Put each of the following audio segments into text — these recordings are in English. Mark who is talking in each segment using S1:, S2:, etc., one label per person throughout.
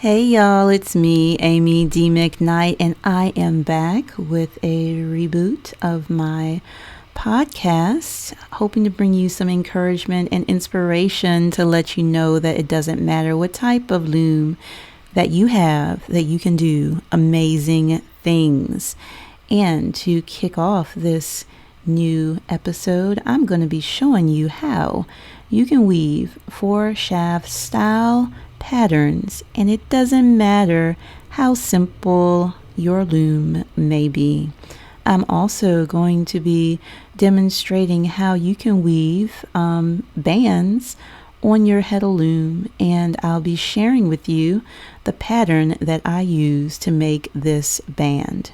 S1: Hey y'all, it's me, Amy D. McKnight, and I am back with a reboot of my podcast, hoping to bring you some encouragement and inspiration to let you know that it doesn't matter what type of loom that you have, that you can do amazing things. And to kick off this new episode, I'm going to be showing you how you can weave 4-shaft style patterns, and it doesn't matter how simple your loom may be. I'm also going to be demonstrating how you can weave bands on your heddle loom, and I'll be sharing with you the pattern that I use to make this band.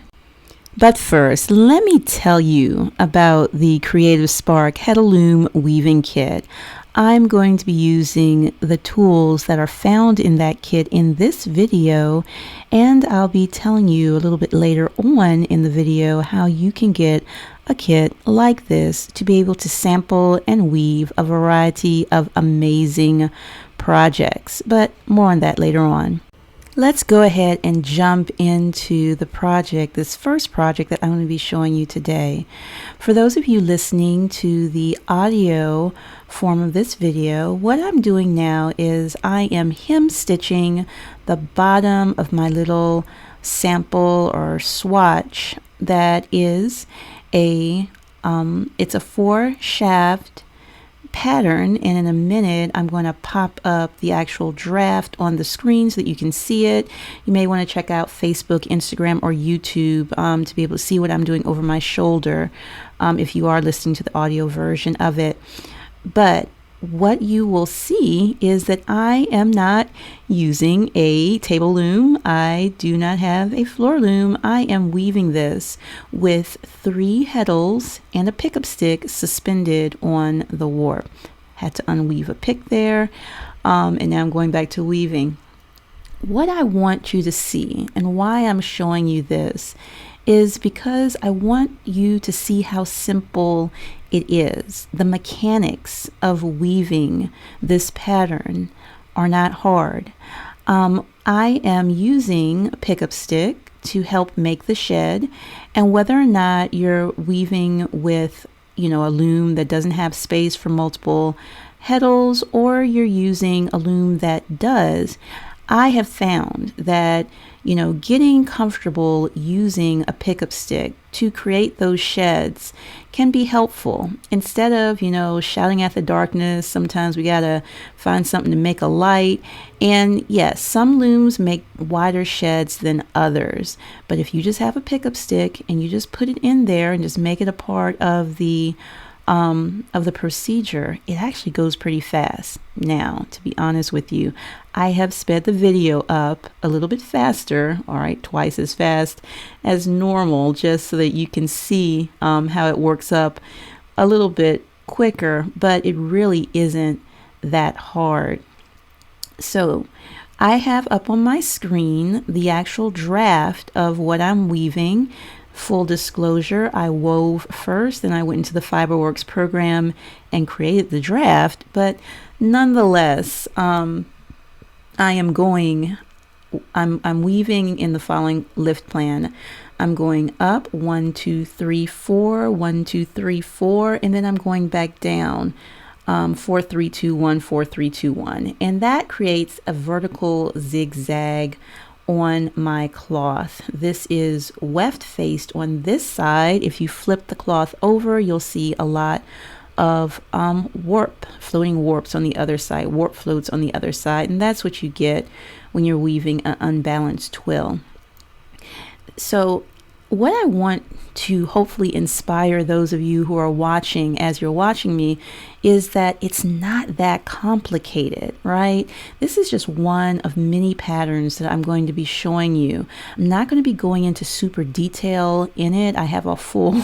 S1: But first, let me tell you about the Creative Spark heddle loom weaving kit. I'm going to be using the tools that are found in that kit in this video, and I'll be telling you a little bit later on in the video how you can get a kit like this to be able to sample and weave a variety of amazing projects. But more on that later on. Let's go ahead and jump into the project, this first project that I'm going to be showing you today. For those of you listening to the audio form of this video, what I'm doing now is I am hem stitching the bottom of my little sample or swatch that is it's a 4-shaft pattern, and in a minute I'm going to pop up the actual draft on the screen so that you can see it. You may want to check out Facebook, Instagram, or YouTube to be able to see what I'm doing over my shoulder if you are listening to the audio version of it. But what you will see is that I am not using a table loom. I do not have a floor loom. I am weaving this with 3 heddles and a pickup stick suspended on the warp. Had to unweave a pick there, and now I'm going back to weaving. What I want you to see and why I'm showing you this is because I want you to see how simple it is. The mechanics of weaving this pattern are not hard. I am using a pickup stick to help make the shed, and whether or not you're weaving with a loom that doesn't have space for multiple heddles, or you're using a loom that does, I have found that getting comfortable using a pickup stick to create those sheds can be helpful. Instead of, shouting at the darkness, sometimes we gotta find something to make a light. And yes, some looms make wider sheds than others. But if you just have a pickup stick and you just put it in there and just make it a part of the procedure, it actually goes pretty fast. Now, to be honest with you, I have sped the video up a little bit faster, all right, twice as fast as normal, just so that you can see how it works up a little bit quicker, but it really isn't that hard. So I have up on my screen the actual draft of what I'm weaving. Full disclosure, I wove first, then I went into the Fiberworks program and created the draft, but nonetheless, I'm weaving in the following lift plan. I'm going up 1, 2, 3, 4, 1, 2, 3, 4, and then I'm going back down 4, 3, 2, 1, 4, 3, 2, 1, and that creates a vertical zigzag on my cloth. This is weft faced on this side. If you flip the cloth over, you'll see a lot of floating warps on the other side, warp floats on the other side, and that's what you get when you're weaving an unbalanced twill. So what I want to hopefully inspire those of you who are watching as you're watching me is that it's not that complicated, right? This is just one of many patterns that I'm going to be showing you. I'm not going to be going into super detail in it. I have a full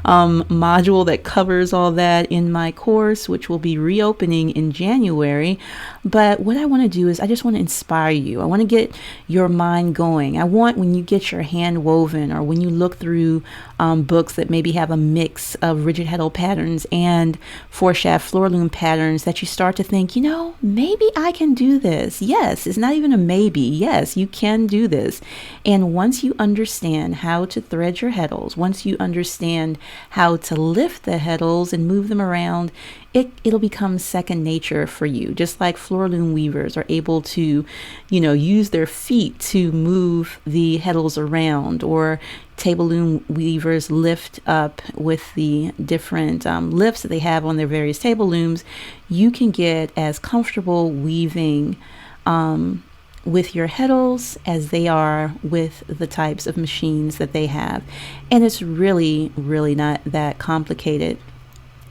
S1: module that covers all that in my course, which will be reopening in January. But what I want to do is I just want to inspire you. I want to get your mind going. I want, when you get your hand woven, or when you look through books that maybe have a mix of rigid heddle patterns and 4-shaft shaft floor loom patterns that you start to think, maybe I can do this. Yes, it's not even a maybe. Yes, you can do this. And once you understand how to thread your heddles, once you understand how to lift the heddles and move them around, it'll become second nature for you. Just like floor loom weavers are able to, use their feet to move the heddles around, or table loom weavers lift up with the different lifts that they have on their various table looms. You can get as comfortable weaving with your heddles as they are with the types of machines that they have. And it's really, really not that complicated.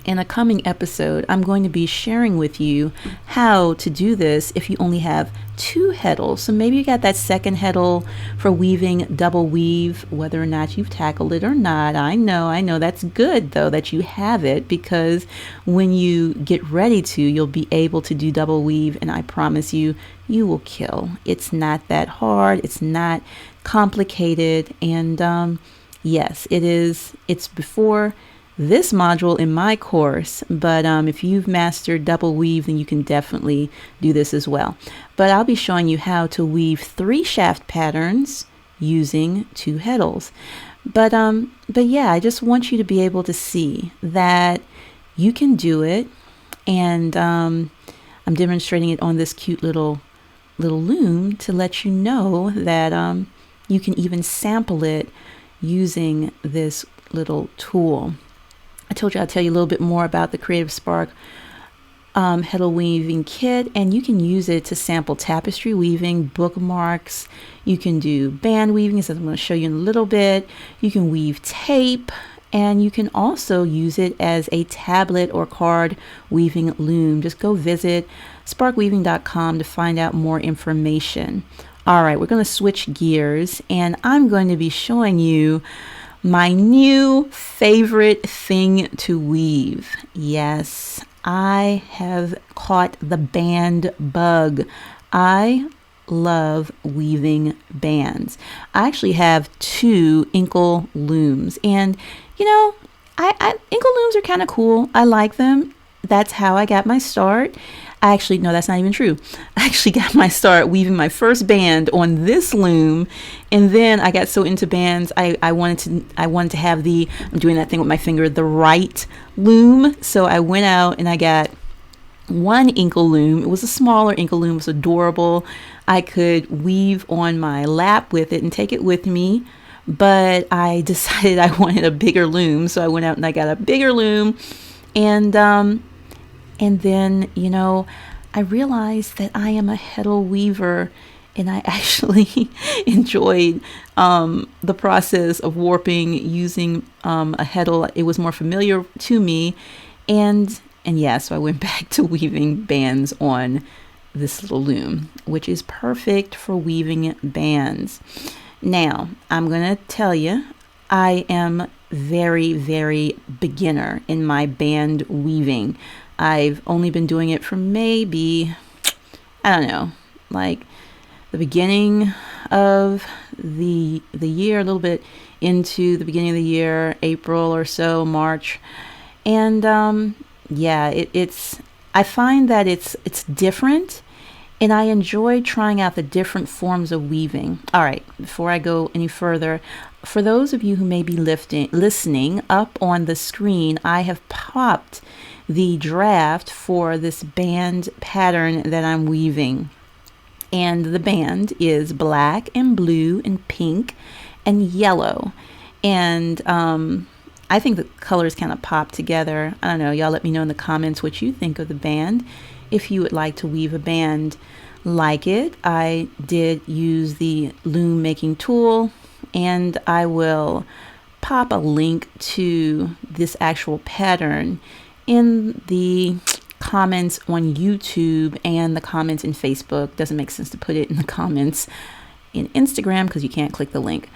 S1: In a coming episode, I'm going to be sharing with you how to do this if you only have 2 heddles. So maybe you got that second heddle for weaving double weave, whether or not you've tackled it or not. I know that's good though that you have it, because when you get ready to, you'll be able to do double weave, and I promise you, you will kill. It's not that hard. It's not complicated. And yes, it is. It's before this module in my course, but if you've mastered double weave, then you can definitely do this as well. But I'll be showing you how to weave 3 shaft patterns using 2 heddles. But yeah, I just want you to be able to see that you can do it, and I'm demonstrating it on this cute little loom to let you know that you can even sample it using this little tool. I told you I'd tell you a little bit more about the Creative Spark heddle weaving kit, and you can use it to sample tapestry weaving, bookmarks. You can do band weaving, as I'm going to show you in a little bit. You can weave tape, and you can also use it as a tablet or card weaving loom. Just go visit sparkweaving.com to find out more information. All right, we're going to switch gears, and I'm going to be showing you my new favorite thing to weave. Yes, I have caught the band bug. I love weaving bands. I actually have 2 inkle looms, and inkle looms are kind of cool. I like them. That's how I got my start. Actually, no, that's not even true. I actually got my start weaving my first band on this loom, and then I got so into bands, I wanted to have I'm doing that thing with my finger, the right loom. So I went out and I got 1 inkle loom. It was a smaller inkle loom. It was adorable. I could weave on my lap with it and take it with me, but I decided I wanted a bigger loom, so I went out and I got a bigger loom, and then, I realized that I am a heddle weaver, and I actually enjoyed the process of warping using a heddle. It was more familiar to me, and yeah, so I went back to weaving bands on this little loom, which is perfect for weaving bands. Now, I'm going to tell you, I am very, very beginner in my band weaving. I've only been doing it for maybe, I don't know, like the beginning of the year, a little bit into the beginning of the year, April or so, March. And yeah, I find that it's different, and I enjoy trying out the different forms of weaving. All right, before I go any further, for those of you who may be listening, up on the screen, I have popped the draft for this band pattern that I'm weaving. And the band is black and blue and pink and yellow. And I think the colors kind of pop together. I don't know. Y'all let me know in the comments what you think of the band. If you would like to weave a band like it, I did use the loom making tool, and I will pop a link to this actual pattern in the comments on YouTube and the comments in Facebook. Doesn't make sense to put it in the comments in Instagram because you can't click the link.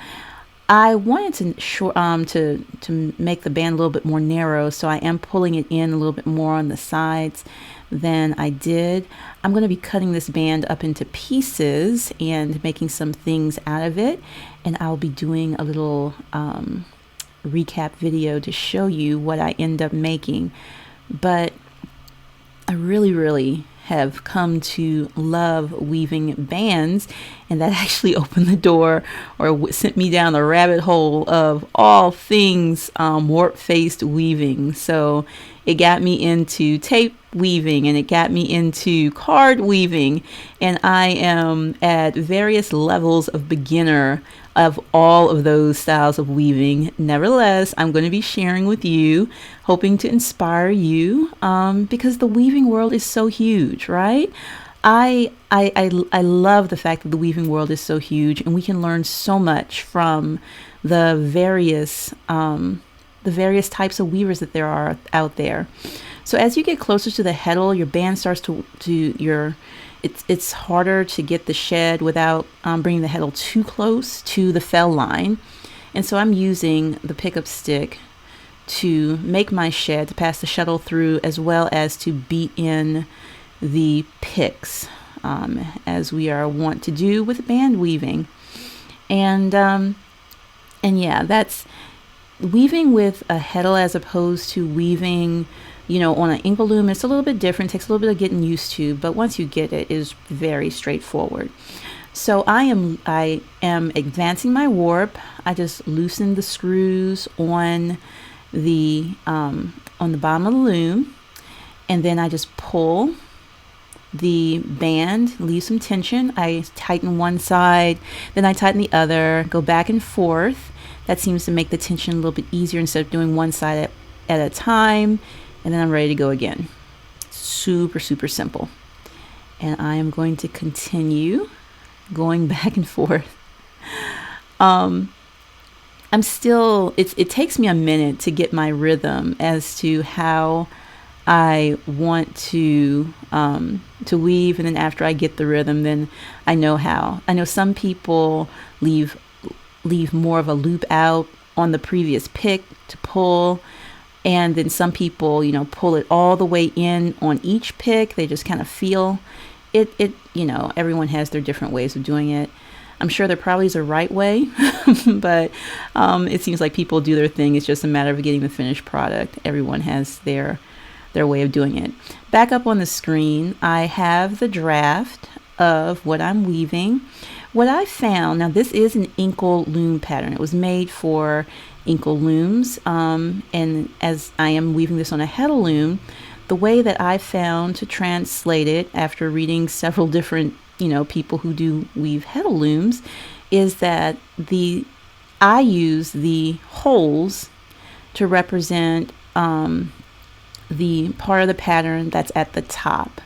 S1: I wanted to make the band a little bit more narrow, so I am pulling it in a little bit more on the sides than I did. I'm going to be cutting this band up into pieces and making some things out of it, and I'll be doing a little recap video to show you what I end up making. But I really have come to love weaving bands, and that actually opened the door or sent me down the rabbit hole of all things warp-faced weaving. So it got me into tape weaving, and it got me into card weaving, and I am at various levels of beginner of all of those styles of weaving. Nevertheless, I'm going to be sharing with you, hoping to inspire you, because the weaving world is so huge, right? I love the fact that the weaving world is so huge, and we can learn so much from the various types of weavers that there are out there. So as you get closer to the heddle, your band starts it's harder to get the shed without bringing the heddle too close to the fell line. And so I'm using the pickup stick to make my shed, to pass the shuttle through, as well as to beat in the picks, as we are wont to do with band weaving. And yeah, that's weaving with a heddle as opposed to weaving, on an ankle loom. It's a little bit different, takes a little bit of getting used to, but once you get it, is very straightforward. So I am advancing my warp. I just loosened the screws on the bottom of the loom, and then I just pull the band, leave some tension. I tighten one side, then I tighten the other, go back and forth. That seems to make the tension a little bit easier instead of doing one side at a time. And then I'm ready to go again. Super simple. And I am going to continue going back and forth. It takes me a minute to get my rhythm as to how I want to weave, and then after I get the rhythm, then I know how. I know some people leave more of a loop out on the previous pick to pull, and then some people, pull it all the way in on each pick. They just kind of feel it. Everyone has their different ways of doing it. I'm sure there probably is a right way, but it seems like people do their thing. It's just a matter of getting the finished product. Everyone has their way of doing it. Back up on the screen, I have the draft of what I'm weaving. What I found, now this is an ankle loom pattern. It was made for ankle looms, and as I am weaving this on a heddle loom, the way that I found to translate it after reading several different people who do weave heddle looms is that I use the holes to represent the part of the pattern that's at the top,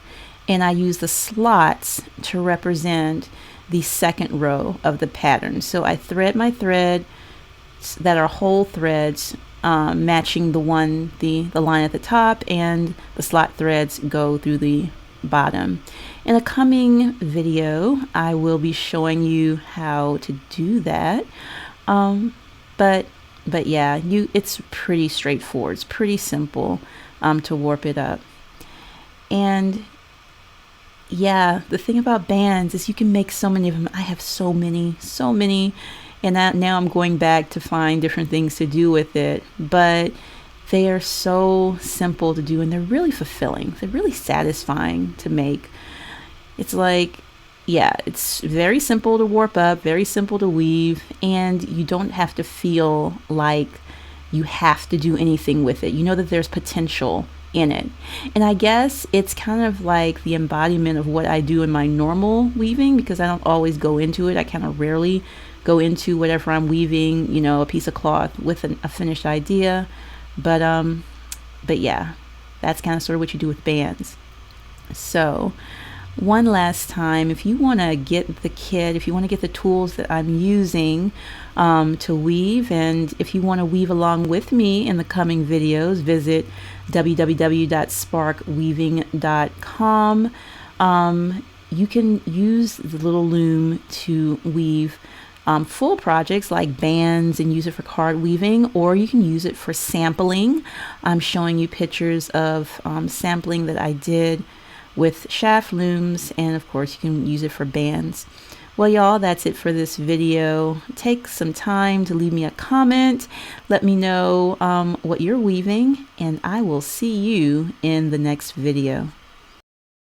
S1: and I use the slots to represent the second row of the pattern. So I thread my thread that are whole threads, matching the line at the top, and the slot threads go through the bottom. In a coming video, I will be showing you how to do that. But yeah, it's pretty straightforward. It's pretty simple to warp it up. And yeah, the thing about bands is you can make so many of them. I have so many, and now I'm going back to find different things to do with it. But they are so simple to do, and they're really fulfilling. They're really satisfying to make. It's like, yeah, it's very simple to warp up, very simple to weave, and you don't have to feel like you have to do anything with it. You know that there's potential in it. And I guess it's kind of like the embodiment of what I do in my normal weaving, because I don't always go into it. I kind of rarely go into whatever I'm weaving, a piece of cloth with a finished idea. But yeah, that's kind of sort of what you do with bands. So one last time, if you want to get the kit, if you want to get the tools that I'm using to weave, and if you want to weave along with me in the coming videos, visit www.sparkweaving.com. You can use the little loom to weave full projects like bands and use it for card weaving, or you can use it for sampling. I'm showing you pictures of sampling that I did with shaft looms, and of course you can use it for bands. Well, y'all, that's it for this video. Take some time to leave me a comment. Let me know what you're weaving, and I will see you in the next video.